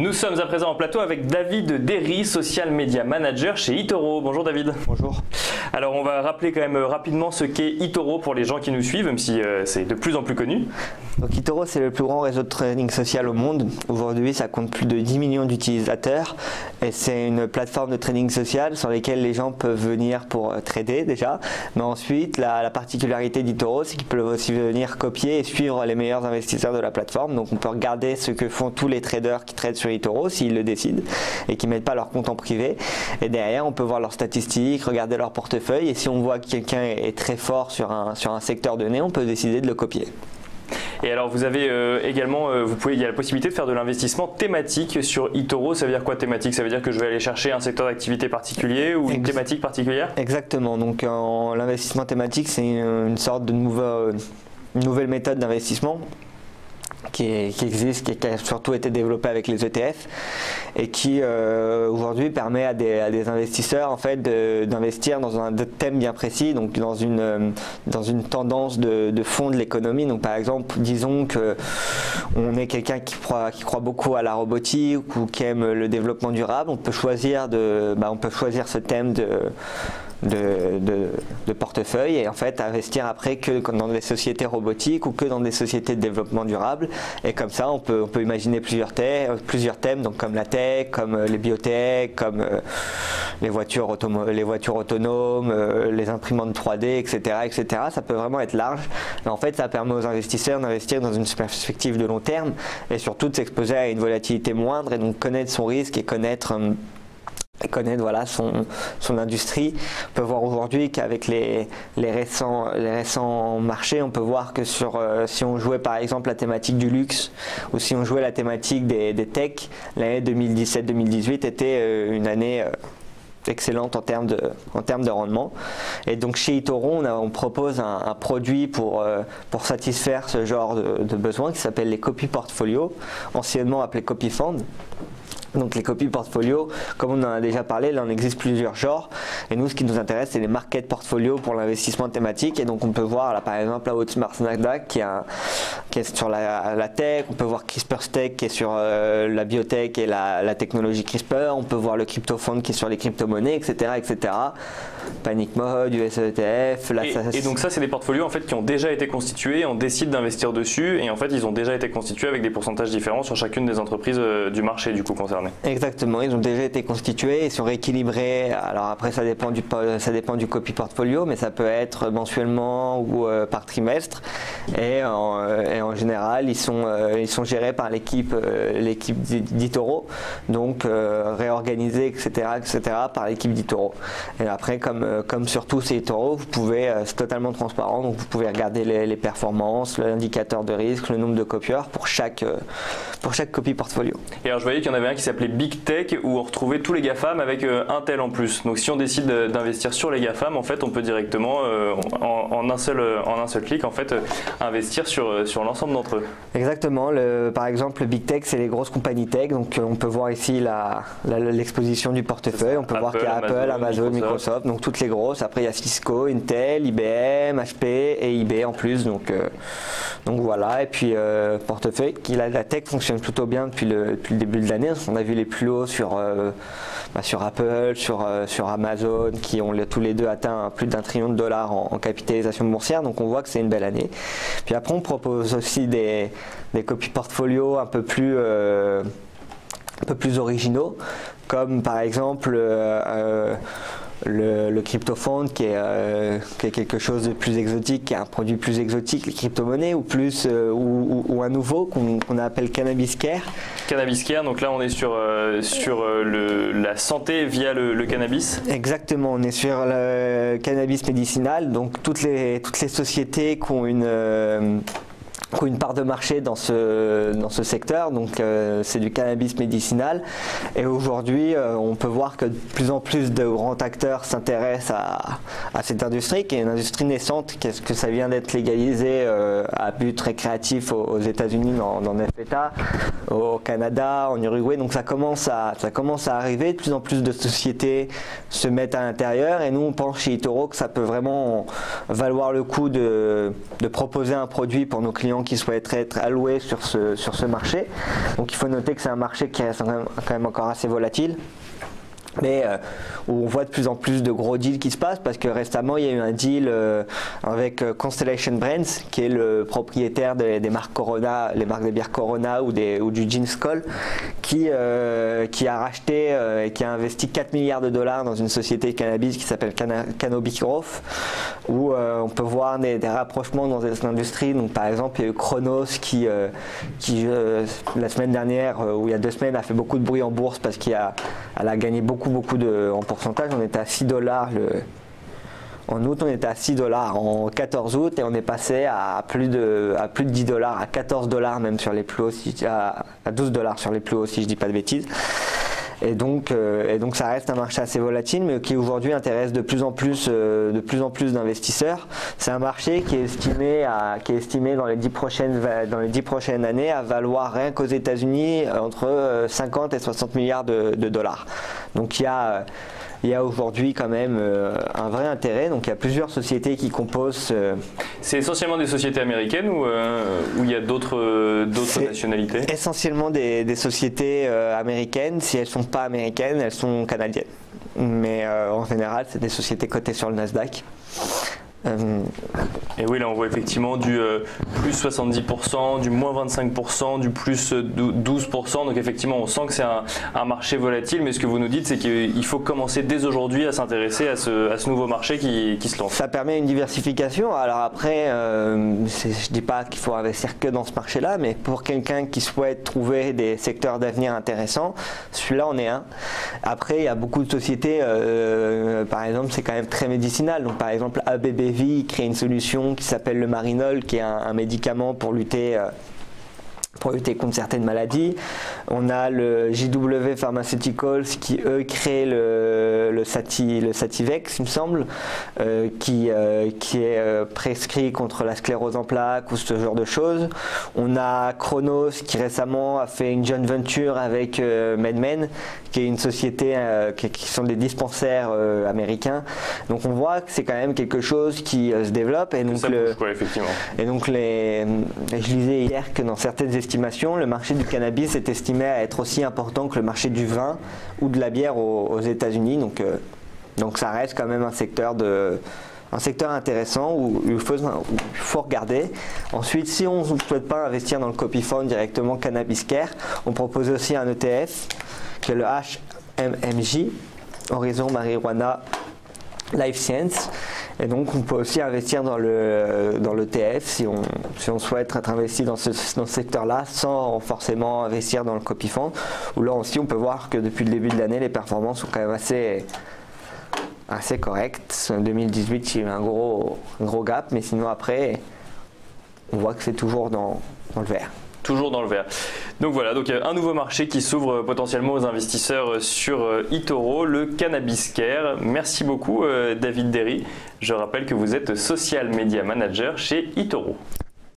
Nous sommes à présent en plateau avec David Derry, Social Media Manager chez eToro. Bonjour David. Bonjour. Alors on va rappeler quand même rapidement ce qu'est eToro pour les gens qui nous suivent, même si c'est de plus en plus connu. Donc eToro, c'est le plus grand réseau de trading social au monde. Aujourd'hui, ça compte plus de 10 millions d'utilisateurs et c'est une plateforme de trading social sur laquelle les gens peuvent venir pour trader déjà. Mais ensuite, la particularité d'eToro, c'est qu'ils peuvent aussi venir copier et suivre les meilleurs investisseurs de la plateforme. Donc on peut regarder ce que font tous les traders qui tradent sur eToro s'ils le décident et qui ne mettent pas leur compte en privé. Et derrière, on peut voir leurs statistiques, regarder leur portefeuille et si on voit que quelqu'un est très fort sur un secteur donné, on peut décider de le copier. Et alors vous avez également, il y a la possibilité de faire de l'investissement thématique sur eToro. Ça veut dire quoi thématique? Ça veut dire que je vais aller chercher un secteur d'activité particulier ou une thématique particulière? Exactement, donc l'investissement thématique c'est une sorte de nouvelle méthode d'investissement qui existe, qui a surtout été développée avec les ETF et qui aujourd'hui permet à des investisseurs en fait d'investir dans un thème bien précis, donc dans une tendance de fond de l'économie. Donc par exemple, disons que on est quelqu'un qui croit beaucoup à la robotique ou qui aime le développement durable, on peut choisir ce thème de portefeuille et en fait investir après que dans des sociétés robotiques ou que dans des sociétés de développement durable, et comme ça on peut imaginer plusieurs thèmes, donc comme la tech, comme les biotech, comme les voitures autonomes, les imprimantes 3D, etc. Ça peut vraiment être large, mais en fait ça permet aux investisseurs d'investir dans une perspective de long terme et surtout de s'exposer à une volatilité moindre et donc connaître son risque et connaître voilà, son industrie. On peut voir aujourd'hui qu'avec les récents marchés, on peut voir que si on jouait par exemple la thématique du luxe ou si on jouait la thématique des techs, l'année 2017-2018 était une année excellente en termes de rendement. Et donc chez eToro, on propose un produit pour satisfaire ce genre de besoin qui s'appelle les copies portfolio, anciennement appelé copy fund. Donc les copies portfolio, comme on en a déjà parlé, là on existe plusieurs genres et nous ce qui nous intéresse c'est les market portfolio pour l'investissement thématique. Et donc on peut voir là par exemple la Outsmart Nasdaq qui est sur la tech, on peut voir CRISPR Tech qui est sur la biotech et la technologie CRISPR, on peut voir le crypto fund qui est sur les crypto-monnaies, etc. Panic Mode, USETF. Et donc ça c'est des portfolios en fait qui ont déjà été constitués, on décide d'investir dessus et en fait ils ont déjà été constitués avec des pourcentages différents sur chacune des entreprises du marché du coup concerné. Exactement, ils ont déjà été constitués, ils sont rééquilibrés. Alors après ça dépend du copy portfolio, mais ça peut être mensuellement ou par trimestre. Et en général, ils sont gérés par l'équipe d'eToro, donc réorganisés, etc. par l'équipe d'eToro. Et après, comme sur tous ces eToro, c'est totalement transparent, donc vous pouvez regarder les performances, l'indicateur de risque, le nombre de copieurs pour chaque copy portfolio. Et alors je voyais qu'il y en avait un qui s'appelait Big Tech où on retrouvait tous les GAFAM avec un tel en plus. Donc si on décide d'investir sur les GAFAM, en fait on peut directement en un seul clic en fait investir sur l'ensemble d'entre eux. Exactement, par exemple le Big Tech c'est les grosses compagnies tech, donc on peut voir ici l'exposition du portefeuille, on peut voir qu'il y a Apple, Amazon, Microsoft, donc toutes les grosses. Après il y a Cisco, Intel, IBM, HP et eBay en plus, donc voilà. Et puis portefeuille, la tech fonctionne plutôt bien depuis le début de l'année. On a vu les plus hauts sur Apple, sur Amazon, qui ont tous les deux atteint plus d'1 trillion de dollars en capitalisation boursière, donc on voit que c'est une belle année. Puis après on propose aussi des copies portfolio un peu plus originaux, comme par exemple le crypto fund qui est quelque chose de plus exotique, qui est un produit plus exotique, les crypto-monnaies ou un nouveau qu'on appelle Cannabis Care. Cannabis Care, donc là on est sur la santé via le cannabis. Exactement, on est sur le cannabis médicinal, donc toutes les sociétés qui ont une part de marché dans ce secteur, donc c'est du cannabis médicinal. Et aujourd'hui on peut voir que de plus en plus de grands acteurs s'intéressent à cette industrie qui est une industrie naissante, que ça vient d'être légalisé à but récréatif aux États-Unis dans 9 États, au Canada, en Uruguay, donc ça commence à arriver, de plus en plus de sociétés se mettent à l'intérieur et nous on pense chez eToro que ça peut vraiment valoir le coup de proposer un produit pour nos clients clients qui souhaiteraient être alloués sur ce marché. Donc il faut noter que c'est un marché qui reste quand même encore assez volatile, mais où on voit de plus en plus de gros deals qui se passent, parce que récemment il y a eu un deal avec Constellation Brands, qui est le propriétaire des marques Corona, les marques de bière Corona ou du gin Skol, qui a racheté et qui a investi 4 milliards de dollars dans une société de cannabis qui s'appelle Canopy Growth, où on peut voir des rapprochements dans cette industrie. Donc par exemple il y a eu Cronos qui la semaine dernière, ou il y a 2 semaines, a fait beaucoup de bruit en bourse parce qu'elle a gagné beaucoup en pourcentage. On était à 6 dollars en août, on était à 6 dollars en 14 août, et on est passé à plus de 10 dollars, à 14 dollars même sur les plus hauts, à 12 dollars sur les plus hauts si je dis pas de bêtises. Et donc ça reste un marché assez volatile, mais qui aujourd'hui intéresse de plus en plus d'investisseurs. C'est un marché qui est estimé dans les 10 prochaines années à valoir, rien qu'aux États-Unis, entre 50 et 60 milliards de dollars. Donc il y a aujourd'hui quand même un vrai intérêt. Donc il y a plusieurs sociétés qui composent. C'est essentiellement des sociétés américaines ou il y a d'autres nationalités? Essentiellement des sociétés américaines. Si elles ne sont pas américaines, elles sont canadiennes. Mais en général, c'est des sociétés cotées sur le Nasdaq. Et oui, là on voit effectivement du plus 70%, du moins 25%, du plus 12%. Donc effectivement, on sent que c'est un marché volatile. Mais ce que vous nous dites, c'est qu'il faut commencer dès aujourd'hui à s'intéresser à ce nouveau marché qui se lance. Ça permet une diversification. Alors après, je ne dis pas qu'il faut investir que dans ce marché-là, mais pour quelqu'un qui souhaite trouver des secteurs d'avenir intéressants, celui-là en est un. Après, il y a beaucoup de sociétés, par exemple, c'est quand même très médicinal. Donc par exemple, ABBV crée une solution qui s'appelle le Marinol, qui est un médicament pour lutter contre certaines maladies. On a le JW Pharmaceuticals qui eux créent le Sativex, il me semble, qui est prescrit contre la sclérose en plaques ou ce genre de choses. On a Chronos qui récemment a fait une joint venture avec MedMen, qui est une société qui sont des dispensaires américains. Donc on voit que c'est quand même quelque chose qui se développe, et donc effectivement. Et donc je lisais hier que dans certaines estimations, le marché du cannabis est estimé à être aussi important que le marché du vin ou de la bière aux États-Unis. Donc ça reste quand même un secteur intéressant où il faut regarder. Ensuite, si on ne souhaite pas investir dans le copy fund directement Cannabis Care, on propose aussi un ETF qui est le HMMJ, Horizon Marijuana Life Science. Et donc on peut aussi investir dans l'ETF si on souhaite être investi dans ce secteur-là, sans forcément investir dans le copy fund, où là aussi on peut voir que depuis le début de l'année, les performances sont quand même assez correctes. En 2018, il y a eu un gros gap, mais sinon après, on voit que c'est toujours dans le vert. Toujours dans le vert. Donc voilà, donc un nouveau marché qui s'ouvre potentiellement aux investisseurs sur eToro, le Cannabis Care. Merci beaucoup David Derry. Je rappelle que vous êtes Social Media Manager chez eToro.